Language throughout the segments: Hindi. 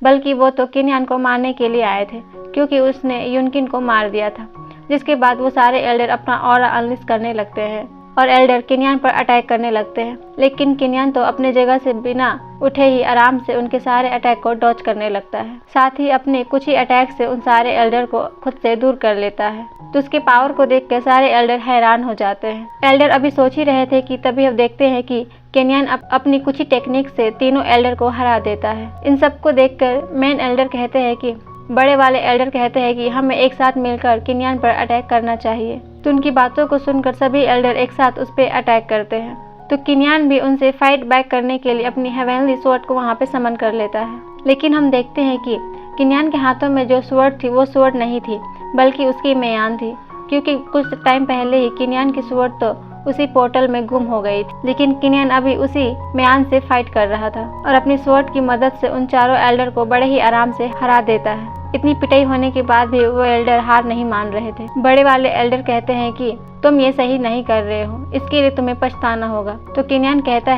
बल्कि वो तो किन्यान को मारने के लिए आए थे, क्योंकि उसने युनकिन को मार दिया था। जिसके बाद वो सारे एल्डर अपना ऑरा अनलिश करने लगते हैं और एल्डर किन्यान पर अटैक करने लगते हैं। लेकिन किन्यान तो अपने जगह से बिना उठे ही आराम से उनके सारे अटैक को डॉज करने लगता है। साथ ही अपने कुछ ही अटैक से उन सारे एल्डर को खुद से दूर कर लेता है। तो उसके पावर को देखकर सारे एल्डर हैरान हो जाते हैं। एल्डर अभी सोच ही रहे थे कि तभी अब देखते हैं कि किन्यान अपनी कुछ ही टेक्निक से तीनों एल्डर को हरा देता है। इन सबको देखकर मेन एल्डर कहते हैं कि बड़े वाले एल्डर कहते हैं कि हमें एक साथ मिलकर किन्यान पर अटैक करना चाहिए। तो उनकी बातों को सुनकर सभी एल्डर एक साथ उस पर अटैक करते हैं। तो किन्यान भी उनसे फाइट बैक करने के लिए अपनी हेवनली स्वॉर्ड को वहाँ पे समन कर लेता है। लेकिन हम देखते हैं कि किन्यान के हाथों में जो स्वॉर्ड थी वो स्वॉर्ड नहीं थी, बल्कि उसकी म्यान थी, क्योंकि कुछ टाइम पहले ही किन्यान की स्वॉर्ड तो उसी पोर्टल में गुम हो गई थी। लेकिन किन्यान अभी उसी म्यान से फाइट कर रहा था और अपनी स्वॉर्ड की मदद से उन चारों एल्डर को बड़े ही आराम से हरा देता है। इतनी पिटाई होने के बाद भी वो एल्डर हार नहीं मान रहे थे। बड़े वाले एल्डर कहते हैं कि तुम ये सही नहीं कर रहे हो, इसके लिए तुम्हें पछताना होगा। तो किन्यान कहता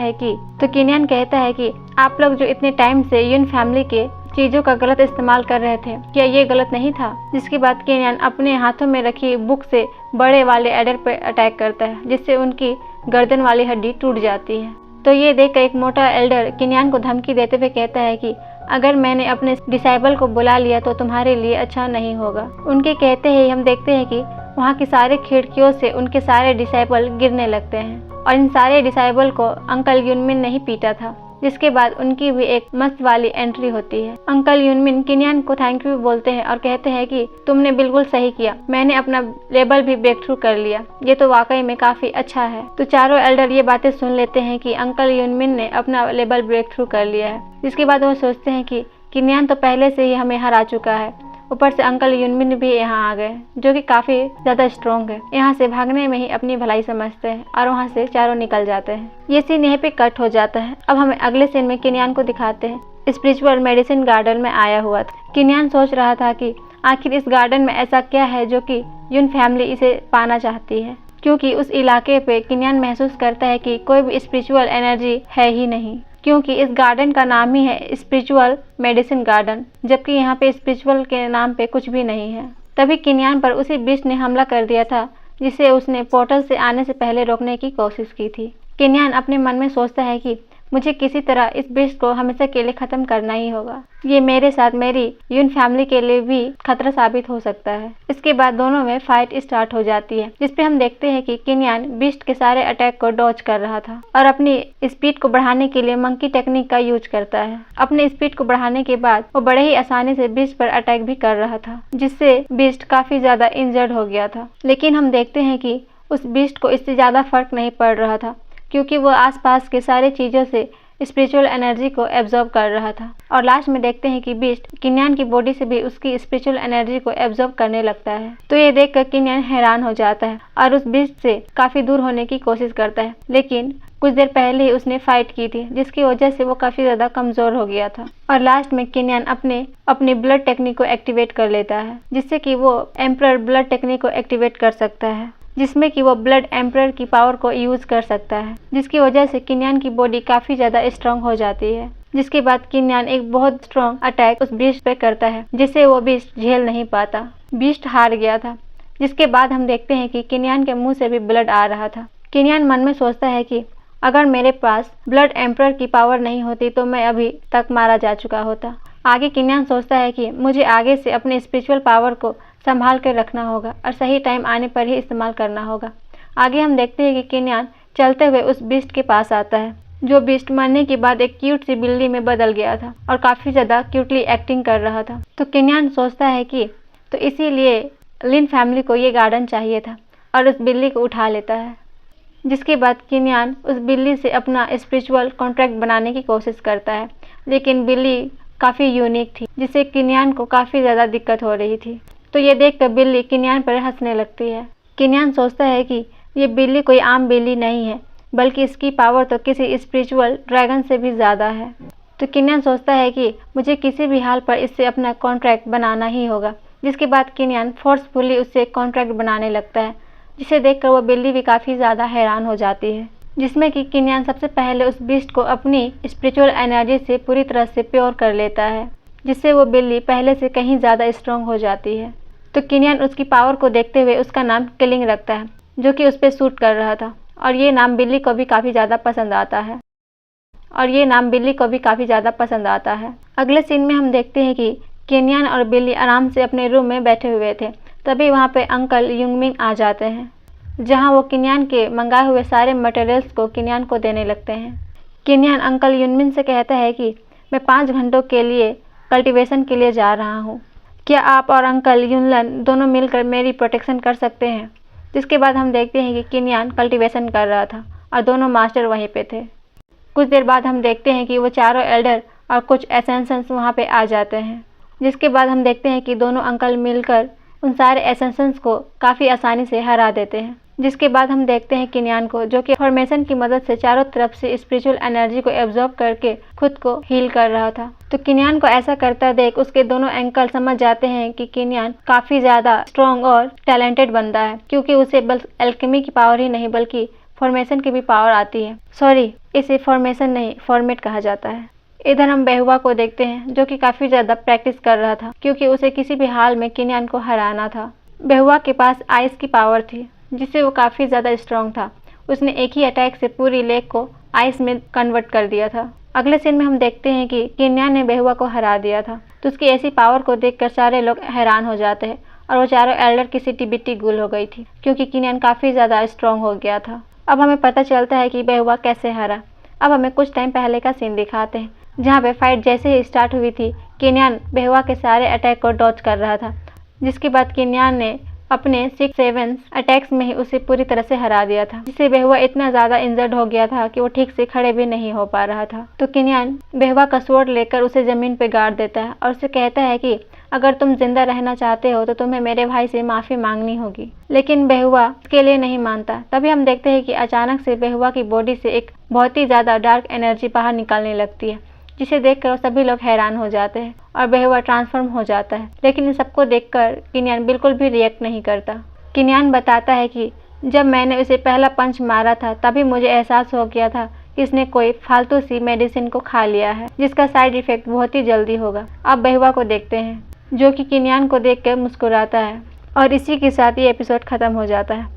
है कि आप लोग जो इतने टाइम से युन फैमिली के चीजों का गलत इस्तेमाल कर रहे थे, क्या ये गलत नहीं था? जिसके बाद किन्यान अपने हाथों में रखी बुक से बड़े वाले एल्डर पर अटैक करता है, जिससे उनकी गर्दन वाली हड्डी टूट जाती है। तो ये देखकर एक मोटा एल्डर किन्यान को धमकी देते हुए कहता है कि अगर मैंने अपने डिसाइबल को बुला लिया तो तुम्हारे लिए अच्छा नहीं होगा। उनके कहते ही हम देखते हैं कि वहाँ की सारे खिड़कियों से उनके सारे डिसाइबल गिरने लगते हैं और इन सारे डिसाइबल को अंकल युनमिन ने ही पीटा था। जिसके बाद उनकी भी एक मस्त वाली एंट्री होती है। अंकल युनमिन किन्यान को थैंक यू बोलते हैं और कहते हैं कि तुमने बिल्कुल सही किया, मैंने अपना लेबल भी ब्रेक थ्रू कर लिया, ये तो वाकई में काफी अच्छा है। तो चारों एल्डर ये बातें सुन लेते हैं कि अंकल युनमिन ने अपना लेबल ब्रेक थ्रू कर लिया है। जिसके बाद वो सोचते हैं कि किन्यान तो पहले से ही हमें हरा चुका है, ऊपर से अंकल युनमिन भी यहाँ आ गए, जो कि काफी ज्यादा स्ट्रॉन्ग है। यहाँ से भागने में ही अपनी भलाई समझते हैं और वहाँ से चारों निकल जाते हैं। ये सीन यहीं पे कट हो जाता है। अब हमें अगले सीन में किन्यान को दिखाते हैं स्पिरिचुअल मेडिसिन गार्डन में आया हुआ था। किन्यान सोच रहा था कि आखिर इस गार्डन में ऐसा क्या है जो कि युन फैमिली इसे पाना चाहती है, क्योंकि उस इलाके पे किन्यान महसूस करता है कि कोई भी स्पिरिचुअल एनर्जी है ही नहीं, क्योंकि इस गार्डन का नाम ही है स्पिरिचुअल मेडिसिन गार्डन, जबकि यहाँ पे स्पिरिचुअल के नाम पे कुछ भी नहीं है। तभी किन्यान पर उसी बीस्ट ने हमला कर दिया था जिसे उसने पोर्टल से आने से पहले रोकने की कोशिश की थी। किन्यान अपने मन में सोचता है कि मुझे किसी तरह इस बीस्ट को हमेशा के लिए खत्म करना ही होगा, ये मेरे साथ मेरी युन फैमिली के लिए भी खतरा साबित हो सकता है। इसके बाद दोनों में फाइट स्टार्ट हो जाती है, जिसपे हम देखते हैं कि किन्यान बीस्ट के सारे अटैक को डॉज कर रहा था और अपनी स्पीड को बढ़ाने के लिए मंकी टेक्निक का यूज करता है। अपने स्पीड को बढ़ाने के बाद वो बड़े ही आसानी से बीस्ट पर अटैक भी कर रहा था, जिससे बीस्ट काफी ज्यादा इंजर्ड हो गया था। लेकिन हम देखते हैं कि उस बीस्ट को इससे ज्यादा फर्क नहीं पड़ रहा था, क्योंकि वो आसपास के सारे चीजों से स्पिरिचुअल एनर्जी को एब्जॉर्ब कर रहा था। और लास्ट में देखते हैं कि बीस्ट किन्यान की बॉडी से भी उसकी स्पिरिचुअल एनर्जी को एब्जॉर्ब करने लगता है। तो ये देखकर किन्यान हैरान हो जाता है और उस बीस्ट से काफी दूर होने की कोशिश करता है। लेकिन कुछ देर पहले ही उसने फाइट की थी, जिसकी वजह से वो काफी ज्यादा कमजोर हो गया था। और लास्ट में किन्यान अपनी ब्लड टेक्निक को एक्टिवेट कर लेता है, जिससे कि वो एम्परर ब्लड टेक्निक को एक्टिवेट कर सकता है, जिसमें कि वो ब्लड एम्परर की पावर को यूज कर सकता है, जिसकी वजह से किन्यान की बॉडी काफी ज्यादा स्ट्रांग हो जाती है। जिसके बाद किन्यान एक बहुत स्ट्रांग अटैक उस बीस्ट पे करता है, जिसे वो बीस्ट झेल नहीं पाता। बीस्ट हार गया था। जिसके बाद हम देखते हैं कि किन्यान के मुंह से भी ब्लड आ रहा था। किन्यान मन में सोचता है कि अगर मेरे पास ब्लड एम्परर की पावर नहीं होती तो मैं अभी तक मारा जा चुका होता। आगे किन्यान सोचता है कि मुझे आगे से अपने स्पिरिचुअल पावर को संभाल कर रखना होगा और सही टाइम आने पर ही इस्तेमाल करना होगा। आगे हम देखते हैं कि किन्यान चलते हुए उस बीस्ट के पास आता है, जो बीस्ट मरने के बाद एक क्यूट सी बिल्ली में बदल गया था और काफी ज्यादा क्यूटली एक्टिंग कर रहा था। तो किन्यान सोचता है कि तो इसीलिए लिन फैमिली को ये गार्डन चाहिए था और उस बिल्ली को उठा लेता है। जिसके बाद किन्यान उस बिल्ली से अपना स्पिरिचुअल कॉन्ट्रैक्ट बनाने की कोशिश करता है, लेकिन बिल्ली काफी यूनिक थी, जिससे किन्यान को काफी ज्यादा दिक्कत हो रही थी। तो ये देखकर बिल्ली किन्यान पर हंसने लगती है। किन्यान सोचता है कि ये बिल्ली कोई आम बिल्ली नहीं है, बल्कि इसकी पावर तो किसी स्पिरिचुअल ड्रैगन से भी ज़्यादा है। तो किन्यान सोचता है कि मुझे किसी भी हाल पर इससे अपना कॉन्ट्रैक्ट बनाना ही होगा। जिसके बाद किन्यान फोर्सफुली उससे कॉन्ट्रैक्ट बनाने लगता है, जिसे देखकर वो बिल्ली भी काफ़ी ज़्यादा हैरान हो जाती है। जिसमें कि किन्यान सबसे पहले उस बीस्ट को अपनी स्पिरिचुअल एनर्जी से पूरी तरह से प्योर कर लेता है। जिससे वो बिल्ली पहले से कहीं ज़्यादा स्ट्रॉन्ग हो जाती है। तो किनियन उसकी पावर को देखते हुए उसका नाम किलिंग रखता है, जो कि उस पर सूट कर रहा था, और ये नाम बिल्ली को भी काफ़ी ज़्यादा पसंद आता है। अगले सीन में हम देखते हैं कि किनियन और बिल्ली आराम से अपने रूम में बैठे हुए थे। तभी वहाँ पे अंकल युंगमिन आ जाते हैं, जहाँ वो किनियन के मंगाए हुए सारे मटेरियल्स को किनियन को देने लगते हैं। किनियन अंकल युंगमिन से कहता है कि मैं 5 घंटों के लिए कल्टीवेशन के लिए जा रहा हूँ, क्या आप और अंकल युनलन दोनों मिलकर मेरी प्रोटेक्शन कर सकते हैं। जिसके बाद हम देखते हैं कि किनियन कल्टीवेशन कर रहा था और दोनों मास्टर वहीं पे थे। कुछ देर बाद हम देखते हैं कि वो चारों एल्डर और कुछ एसेंशंस वहाँ पे आ जाते हैं। जिसके बाद हम देखते हैं कि दोनों अंकल मिलकर उन सारे एसेंशंस को काफ़ी आसानी से हरा देते हैं। जिसके बाद हम देखते हैं किनियन को, जो कि फॉर्मेशन की मदद से चारों तरफ से स्पिरिचुअल एनर्जी को एब्जॉर्ब करके खुद को हील कर रहा था। तो किनियन को ऐसा करता देख उसके दोनों अंकल समझ जाते हैं कि किनियन काफ़ी ज़्यादा स्ट्रॉन्ग और टैलेंटेड बंदा है, क्योंकि उसे बस एल्केमी की पावर ही नहीं बल्कि फॉर्मेशन की भी पावर आती है। सॉरी, इसे फॉर्मेशन नहीं फॉर्मेट कहा जाता है। इधर हम बेहुआ को देखते हैं, जो कि काफ़ी ज़्यादा प्रैक्टिस कर रहा था, क्योंकि उसे किसी भी हाल में किनियन को हराना था। बेहुआ के पास आइस की पावर थी, जिससे वो काफ़ी ज़्यादा स्ट्रॉन्ग था। उसने एक ही अटैक से पूरी लेक को आइस में कन्वर्ट कर दिया था। अगले सीन में हम देखते हैं कि किनियन ने बेहुआ को हरा दिया था। तो उसकी ऐसी पावर को देखकर सारे लोग हैरान हो जाते हैं, और वो चारों एल्डर की सिटी बिट्टी गुल हो गई थी, क्योंकि किनियन काफ़ी ज़्यादा स्ट्रॉन्ग हो गया था। अब हमें पता चलता है कि बेहुआ कैसे हारा। अब हमें कुछ टाइम पहले का सीन दिखाते हैं, जहाँ पे फाइट जैसे ही स्टार्ट हुई थी, किनियन बेहुआ के सारे अटैक को डॉज कर रहा था। जिसके बाद किनियन ने अपने 6-7 अटैक्स में ही उसे पूरी तरह से हरा दिया था, जिससे बेहुआ इतना ज़्यादा इंजर्ड हो गया था कि वो ठीक से खड़े भी नहीं हो पा रहा था। तो किनियन बेहुआ का स्वॉर्ड लेकर उसे ज़मीन पर गाड़ देता है और उसे कहता है कि अगर तुम जिंदा रहना चाहते हो तो तुम्हें मेरे भाई से माफ़ी मांगनी होगी। लेकिन बेहुआ इसके लिए नहीं मानता। तभी हम देखते हैं कि अचानक से बेहुआ की बॉडी से एक बहुत ही ज़्यादा डार्क एनर्जी बाहर निकलने लगती है, जिसे देखकर सभी लोग हैरान हो जाते हैं और बेहुआ ट्रांसफॉर्म हो जाता है। लेकिन इन सबको देखकर किनियन बिल्कुल भी रिएक्ट नहीं करता। किनियन बताता है कि जब मैंने उसे पहला पंच मारा था, तभी मुझे एहसास हो गया था कि इसने कोई फालतू सी मेडिसिन को खा लिया है, जिसका साइड इफेक्ट बहुत ही जल्दी होगा। अब बेहुआ को देखते हैं, जो कि किनियन को देखकर मुस्कुराता है, और इसी के साथ ये एपिसोड खत्म हो जाता है।